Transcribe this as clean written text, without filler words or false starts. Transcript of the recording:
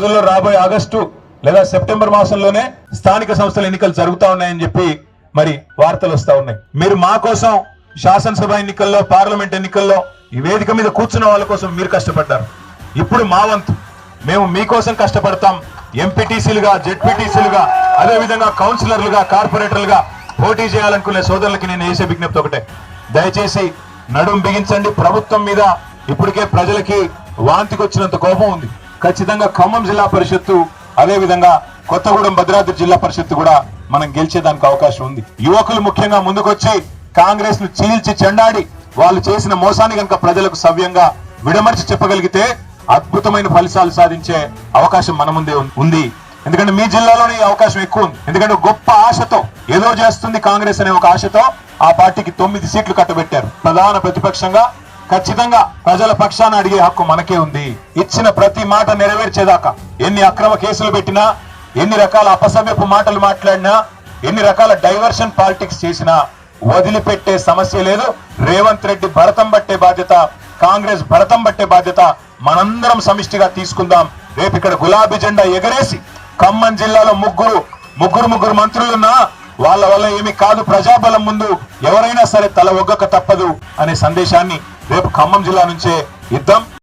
రోజుల్లో రాబోయే ఆగస్టు లేదా సెప్టెంబర్ మాసంలోనే స్థానిక సంస్థల ఎన్నికలు జరుగుతా ఉన్నాయని చెప్పి మరి వార్తలు వస్తా ఉన్నాయి. మీరు మా కోసం శాసనసభ ఎన్నికల్లో, పార్లమెంట్ ఎన్నికల్లో ఈ వేదిక మీద కూర్చున్న వాళ్ళ కోసం మీరు కష్టపడ్డారు. ఇప్పుడు మా వంతు మేము మీకోసం కష్టపడతాం. ఎంపీటీసీలుగా, జెడ్పీటీసీలుగా, అదే విధంగా కౌన్సిలర్లుగా, కార్పొరేటర్లుగా పోటీ చేయాలనుకునే సోదరులకి నేను చేసే విజ్ఞప్తి ఒకటే, దయచేసి నడుం బిగించండి. ప్రభుత్వం మీద ఇప్పటికే ప్రజలకి వాంతికి వచ్చినంత కోపం ఉంది. ఖచ్చితంగా ఖమ్మం జిల్లా పరిషత్తు, అదే విధంగా కొత్తగూడెం భద్రాద్రి జిల్లా పరిషత్తు కూడా మనం గెలిచేదానికి అవకాశం ఉంది. యువకులు ముఖ్యంగా ముందుకొచ్చి కాంగ్రెస్ ను చీల్చి చెండాడి వాళ్ళు చేసిన మోసాన్ని కనుక ప్రజలకు సవ్యంగా విడమర్చి చెప్పగలిగితే అద్భుతమైన ఫలితాలు సాధించే అవకాశం మన ముందే ఉంది. ఎందుకంటే మీ జిల్లాలోనే ఈ అవకాశం ఎక్కువ ఉంది. ఎందుకంటే గొప్ప ఆశతో ఏదో చేస్తుంది కాంగ్రెస్ అనే ఒక ఆశతో ఆ పార్టీకి 9 సీట్లు కట్టబెట్టారు. ప్రధాన ప్రతిపక్షంగా ఖచ్చితంగా ప్రజల పక్షాన అడిగే హక్కు మనకే ఉంది. ఇచ్చిన ప్రతి మాట నెరవేర్చేదాకా ఎన్ని అక్రమ కేసులు పెట్టినా, ఎన్ని రకాల అపసవ్యపు మాటలు మాట్లాడినా, ఎన్ని రకాల డైవర్షన్ పాలిటిక్స్ చేసినా వదిలిపెట్టే సమస్య లేదు. రేవంత్ రెడ్డి భరతం పట్టే బాధ్యత, కాంగ్రెస్ భరతం పట్టే బాధ్యత మనందరం సమిష్టిగా తీసుకుందాం. రేపు ఇక్కడ గులాబీ జెండా ఎగరేసి ఖమ్మం జిల్లాలో ముగ్గురు మంత్రులున్నా వాళ్ళ వల్ల ఏమి కాదు, ప్రజాబలం ముందు ఎవరైనా సరే తల ఒగ్గక తప్పదు అనే సందేశాన్ని రేపు ఖమ్మం జిల్లా నుంచే ఇద్దాం.